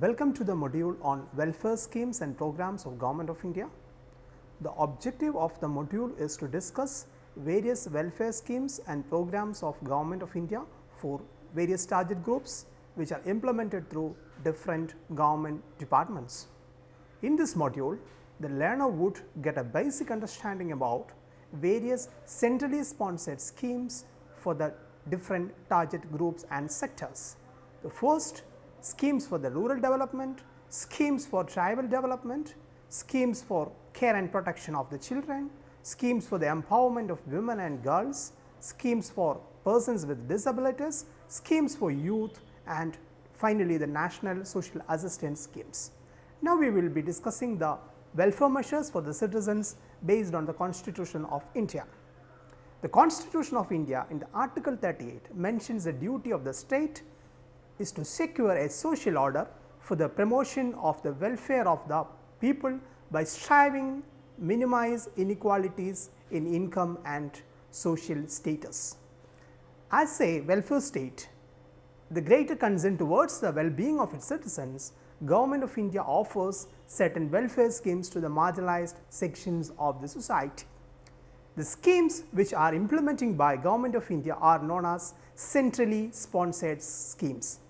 Welcome to the module on welfare schemes and programs of Government of India. The objective of the module is to discuss various welfare schemes and programs of Government of India for various target groups which are implemented through different government departments. In this module, the learner would get a basic understanding about various centrally sponsored schemes for the different target groups and sectors. The first, schemes for the rural development, schemes for tribal development, schemes for care and protection of the children, schemes for the empowerment of women and girls, schemes for persons with disabilities, schemes for youth, and finally, the national social assistance schemes. Now, we will be discussing the welfare measures for the citizens based on the Constitution of India. The Constitution of India in the Article 38 mentions the duty of the state is to secure a social order for the promotion of the welfare of the people by striving minimize inequalities in income and social status. As a welfare state, the greater concern towards the well-being of its citizens, Government of India offers certain welfare schemes to the marginalized sections of the society. The schemes which are implementing by Government of India are known as centrally sponsored schemes.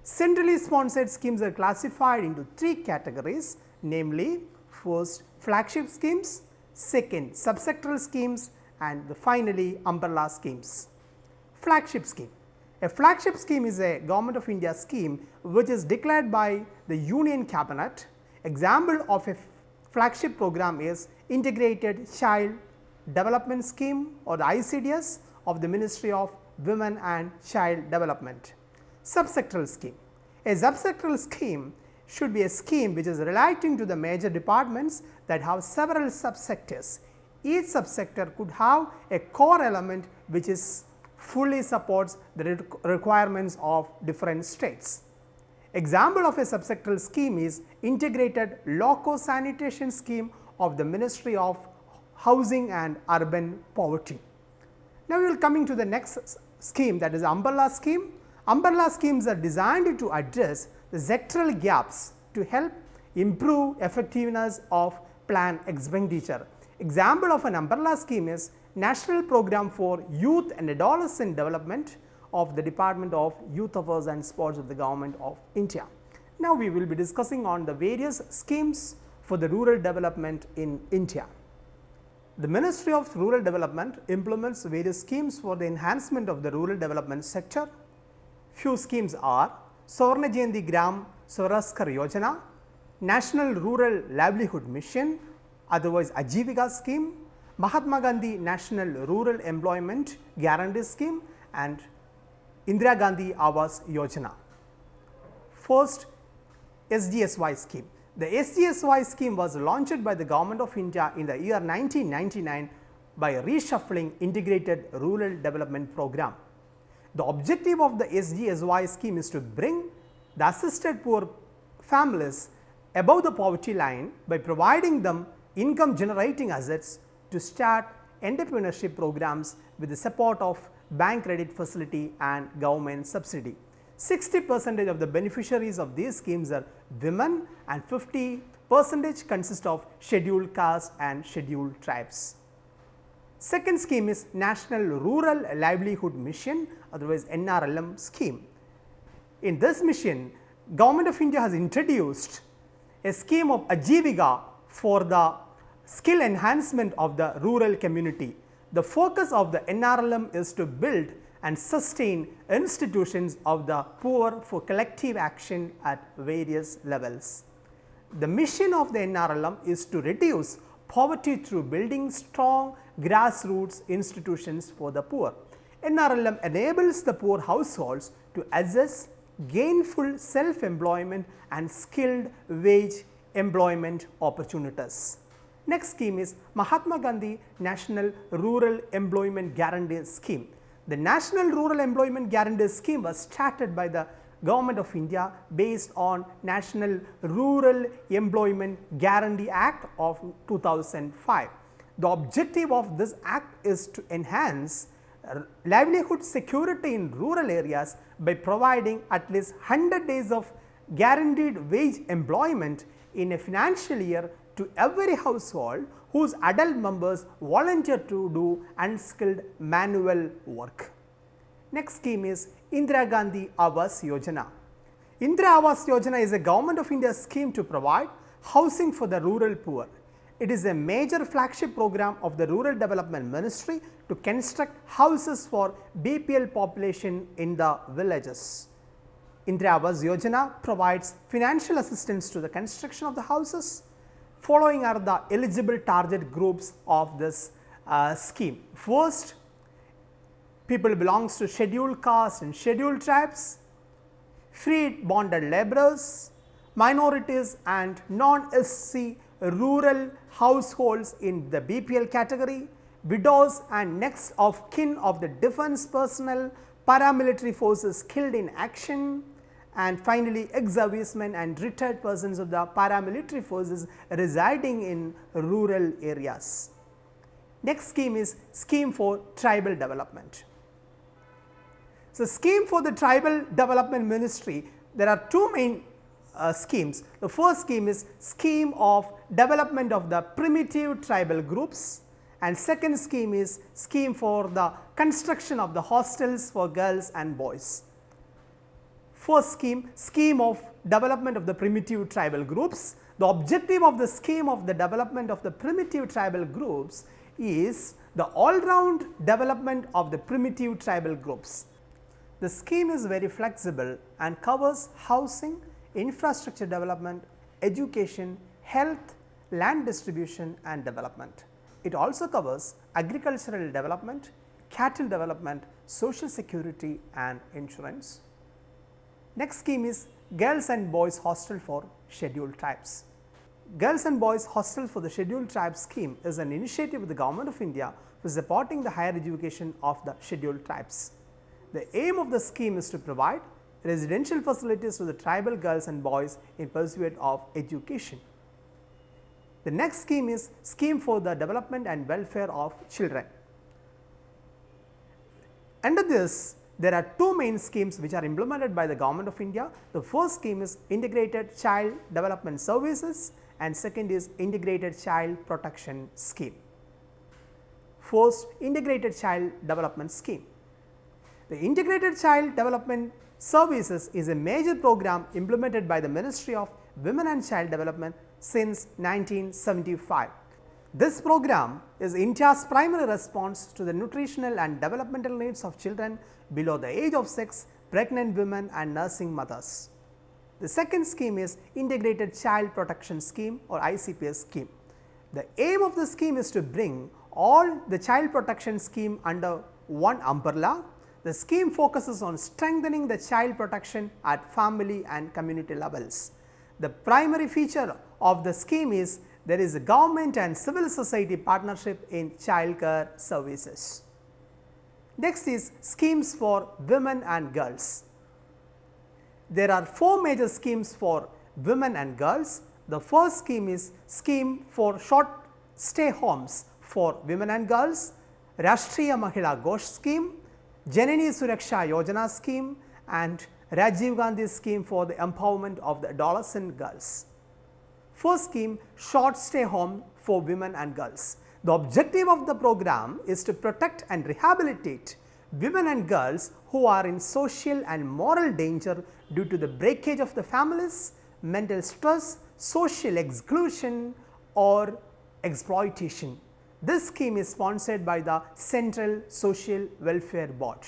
Centrally sponsored schemes are classified into three categories, namely first flagship schemes, second subsectoral schemes, and finally umbrella schemes. Flagship scheme. A flagship scheme is a Government of India scheme which is declared by the Union Cabinet. Example of a flagship program is Integrated Child Development Scheme or the ICDS of the Ministry of Women and Child Development. Subsectoral scheme. A subsectoral scheme should be a scheme which is relating to the major departments that have several subsectors. Each subsector could have a core element which is fully supports the requirements of different states. Example of a subsectoral scheme is Integrated Loco Sanitation Scheme of the Ministry of Housing and Urban Poverty. Now, we will coming to the next scheme, that is umbrella scheme. Umbrella schemes are designed to address the sectoral gaps to help improve effectiveness of plan expenditure. Example of an umbrella scheme is National Program for Youth and Adolescent Development of the Department of Youth Affairs and Sports of the Government of India. Now, we will be discussing on the various schemes for the rural development in India. The Ministry of Rural Development implements various schemes for the enhancement of the rural development sector. Few schemes are Swarna Jayanti Gram Suraksha Yojana, National Rural Livelihood Mission, otherwise Ajivika scheme, Mahatma Gandhi National Rural Employment Guarantee Scheme, and Indira Gandhi Awaas Yojana. First, SGSY scheme. The SGSY scheme was launched by the Government of India in the year 1999 by reshuffling Integrated Rural Development Program. The objective of the SGSY scheme is to bring the assisted poor families above the poverty line by providing them income generating assets to start entrepreneurship programs with the support of bank credit facility and government subsidy. 60% of the beneficiaries of these schemes are women and 50% consist of scheduled caste and scheduled tribes. Second scheme is National Rural Livelihood Mission, otherwise NRLM scheme. In this mission, Government of India has introduced a scheme of Ajivika for the skill enhancement of the rural community. The focus of the NRLM is to build and sustain institutions of the poor for collective action at various levels. The mission of the NRLM is to reduce poverty through building strong grassroots institutions for the poor. NRLM enables the poor households to access gainful self-employment and skilled wage employment opportunities. Next scheme is Mahatma Gandhi National Rural Employment Guarantee Scheme. The National Rural Employment Guarantee Scheme was started by the Government of India based on National Rural Employment Guarantee Act of 2005. The objective of this act is to enhance livelihood security in rural areas by providing at least 100 days of guaranteed wage employment in a financial year to every household whose adult members volunteer to do unskilled manual work. Next scheme is Indira Gandhi Awaas Yojana. Indira Awaas Yojana is a Government of India scheme to provide housing for the rural poor. It is a major flagship program of the Rural Development Ministry to construct houses for BPL population in the villages. Indira Awaas Yojana provides financial assistance to the construction of the houses. Following are the eligible target groups of this scheme. First, people belongs to scheduled caste and scheduled tribes, free bonded laborers, minorities and non-SC rural households in the BPL category, widows and next of kin of the defense personnel, paramilitary forces killed in action, and finally ex-servicemen and retired persons of the paramilitary forces residing in rural areas. Next scheme is Scheme for Tribal Development. So, scheme for the Tribal Development Ministry, there are two main schemes. The first scheme is Scheme of Development of the Primitive Tribal Groups, and second scheme is Scheme for the Construction of the Hostels for Girls and Boys. First scheme, Scheme of Development of the Primitive Tribal Groups. The objective of the Scheme of the Development of the Primitive Tribal Groups is the all-round development of the primitive tribal groups. The scheme is very flexible and covers housing, infrastructure development, education, health, land distribution and development. It also covers agricultural development, cattle development, social security and insurance. Next scheme is Girls and Boys Hostel for Scheduled Tribes. Girls and Boys Hostel for the Scheduled Tribes scheme is an initiative of the Government of India for supporting the higher education of the scheduled tribes. The aim of the scheme is to provide residential facilities to the tribal girls and boys in pursuit of education. The next scheme is Scheme for the Development and Welfare of Children. Under this, there are two main schemes which are implemented by the Government of India. The first scheme is Integrated Child Development Services and second is Integrated Child Protection Scheme. First, Integrated Child Development Scheme. The Integrated Child Development Services is a major program implemented by the Ministry of Women and Child Development since 1975. This program is India's primary response to the nutritional and developmental needs of children below the age of 6, pregnant women and nursing mothers. The second scheme is Integrated Child Protection Scheme or ICPS scheme. The aim of the scheme is to bring all the child protection scheme under one umbrella. The scheme focuses on strengthening the child protection at family and community levels. The primary feature of the scheme is there is a government and civil society partnership in child care services. Next is schemes for women and girls. There are four major schemes for women and girls. The first scheme is Scheme for Short Stay Homes for Women and Girls, Rashtriya Mahila Kosh scheme, Janai Suraksha Yojana scheme and Rajiv Gandhi scheme for the empowerment of the adolescent girls. First scheme, Short Stay Home for Women and Girls. The objective of the program is to protect and rehabilitate women and girls who are in social and moral danger due to the breakage of the families, mental stress, social exclusion or exploitation. This scheme is sponsored by the Central Social Welfare Board.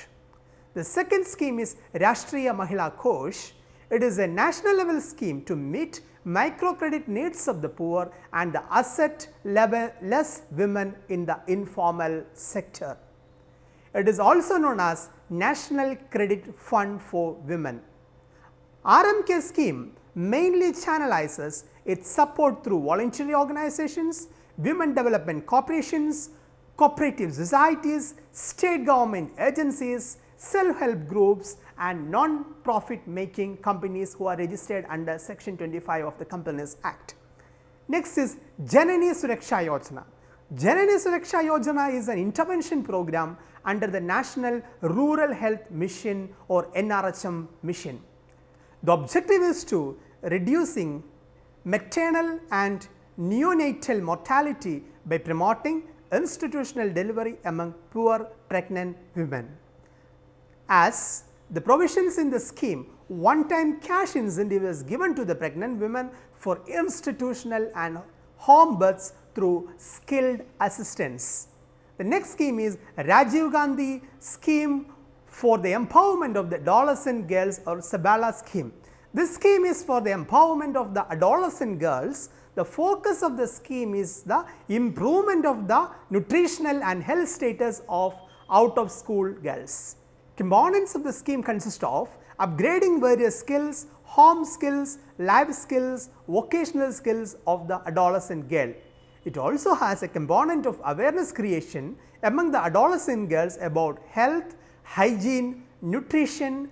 The second scheme is Rashtriya Mahila Kosh. It is a national level scheme to meet microcredit needs of the poor and the asset level less women in the informal sector. It is also known as National Credit Fund for Women. RMK scheme mainly channelizes its support through voluntary organizations, women development corporations, cooperative societies, state government agencies, self-help groups and non-profit making companies who are registered under section 25 of the Companies Act. Next is Janai Suraksha Yojana. Janai Suraksha Yojana is an intervention program under the National Rural Health Mission or NRLM mission. The objective is to reducing maternal and neonatal mortality by promoting institutional delivery among poor pregnant women. As the provisions in the scheme, one-time cash incentive is given to the pregnant women for institutional and home births through skilled assistance. The next scheme is Rajiv Gandhi scheme for the empowerment of the adolescent girls, or SABLA scheme. This scheme is for the empowerment of the adolescent girls. The focus of the scheme is the improvement of the nutritional and health status of out of school girls. Components of the scheme consist of upgrading various skills, home skills, life skills, vocational skills of the adolescent girl. It also has a component of awareness creation among the adolescent girls about health, hygiene, nutrition,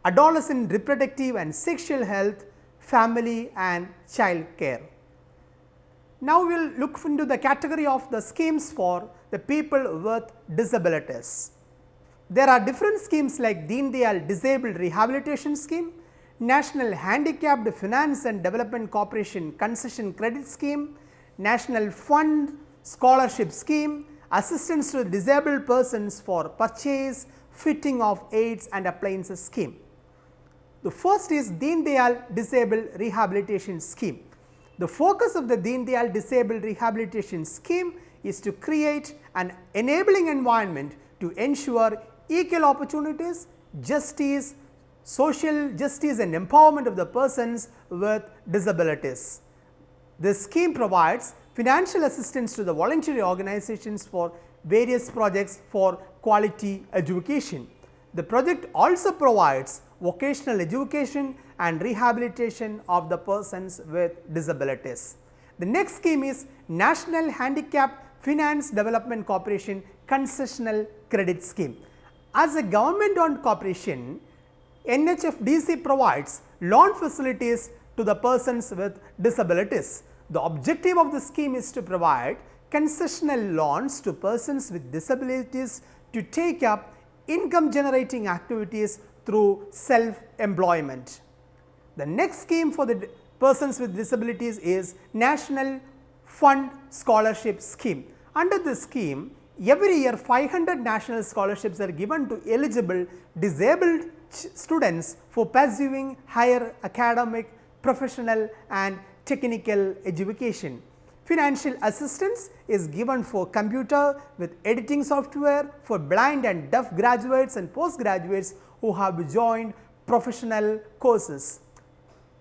adolescent reproductive and sexual health, family and child care. Now, we will look into the category of the schemes for the people with disabilities. There are different schemes like Deendayal Disabled Rehabilitation Scheme, National Handicapped Finance and Development Corporation Concession Credit Scheme, National Fund Scholarship Scheme, Assistance to Disabled Persons for Purchase, Fitting of Aids and Appliances Scheme. The first is Deendayal Disabled Rehabilitation Scheme. The focus of the Deendayal Disabled Rehabilitation Scheme is to create an enabling environment to ensure equal opportunities, justice, social justice and empowerment of the persons with disabilities. This scheme provides financial assistance to the voluntary organizations for various projects for quality education. The project also provides vocational education and rehabilitation of the persons with disabilities. The next scheme is National Handicapped Finance Development Corporation Concessional Credit Scheme. As a government owned corporation, NHFDC provides loan facilities to the persons with disabilities. The objective of the scheme is to provide concessional loans to persons with disabilities to take up income generating activities through self-employment. The next scheme for the persons with disabilities is National Fund Scholarship Scheme. Under this scheme, every year 500 national scholarships are given to eligible disabled students for pursuing higher academic, professional and technical education. Financial assistance is given for computer with editing software for blind and deaf graduates and postgraduates who have joined professional courses.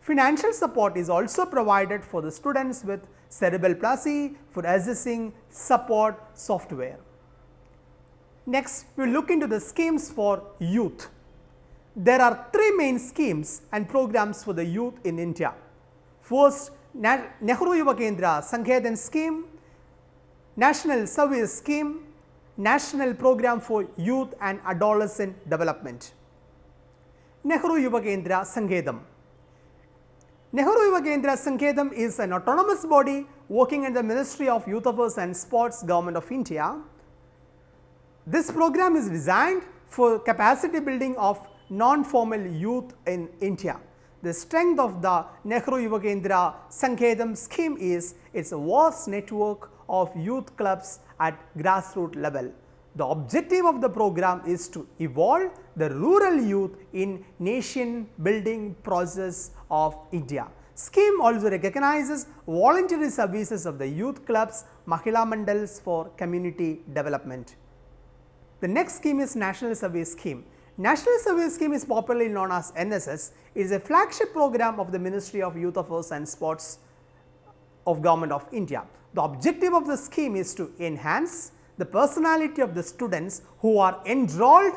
Financial support is also provided for the students with cerebral palsy for assessing support software. Next, we will look into the schemes for youth. There are three main schemes and programs for the youth in India. First, Nehru Yuva Sangathan scheme, National Service scheme, National Program for Youth and Adolescent Development. Nehru Yuva Sangathan. Nehru Yuva Sangathan is an autonomous body working under the Ministry of Youth Affairs and Sports, Government of India. This program is designed for capacity building of non-formal youth in India. The strength of the Nehru Yuva Sangathan scheme is its vast network of youth clubs at grassroots level. The objective of the program is to evolve the rural youth in nation building process of India. Scheme also recognizes voluntary services of the youth clubs, Mahila mandals for community development. The next scheme is National Service Scheme. National Service Scheme is popularly known as NSS. It is a flagship program of the Ministry of Youth Affairs and Sports of Government of India. The objective of the scheme is to enhance the personality of the students who are enrolled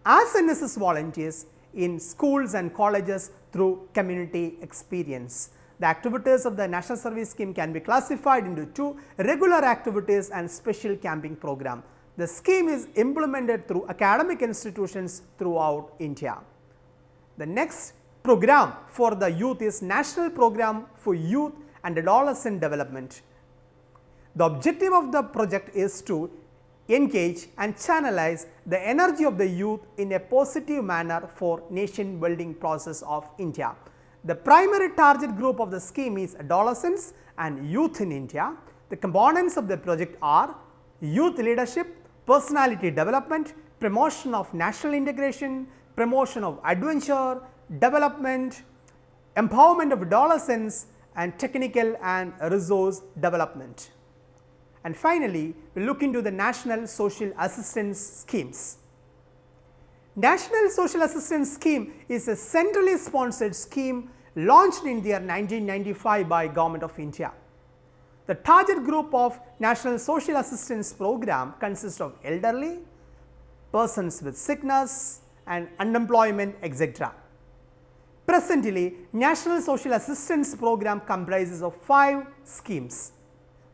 as NSS volunteers in schools and colleges through community experience. The activities of the National Service Scheme can be classified into two: regular activities and special camping program. The scheme is implemented through academic institutions throughout India. The next program for the youth is National Program for Youth and Adolescent Development. The objective of the project is to engage and channelize the energy of the youth in a positive manner for nation building process of India. The primary target group of the scheme is adolescents and youth in India. The components of the project are youth leadership, personality development, promotion of national integration, promotion of adventure, development, empowerment of adolescents, and technical and resource development. And finally, we look into the National Social Assistance Schemes. National Social Assistance Scheme is a centrally sponsored scheme launched in the year 1995 by Government of India. The target group of National Social Assistance Program consists of elderly, persons with sickness and unemployment, etc. Presently, National Social Assistance Program comprises of 5 schemes.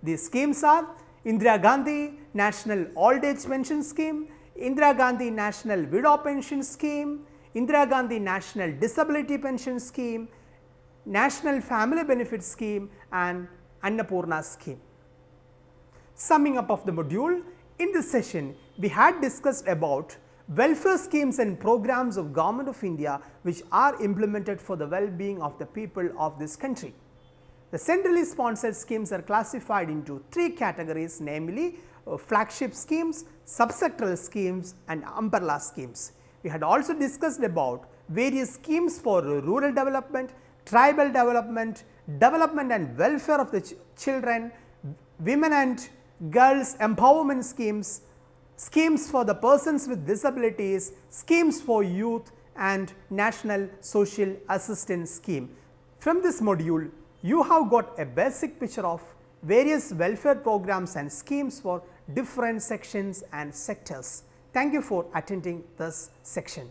These schemes are Indira Gandhi National Old Age Pension Scheme, Indira Gandhi National Widow Pension Scheme, Indira Gandhi National Disability Pension Scheme, National Family Benefit Scheme, and Annapurna Scheme. Summing up of the module, in this session we had discussed about welfare schemes and programs of Government of India which are implemented for the well-being of the people of this country. The centrally sponsored schemes are classified into 3 categories, namely flagship schemes, subsectoral schemes, and umbrella schemes. We had also discussed about various schemes for rural development, tribal development, development and welfare of the children, women and girls empowerment schemes, schemes for the persons with disabilities, schemes for youth, and National Social Assistance Scheme. From this module, you have got a basic picture of various welfare programs and schemes for different sections and sectors. Thank you for attending this section.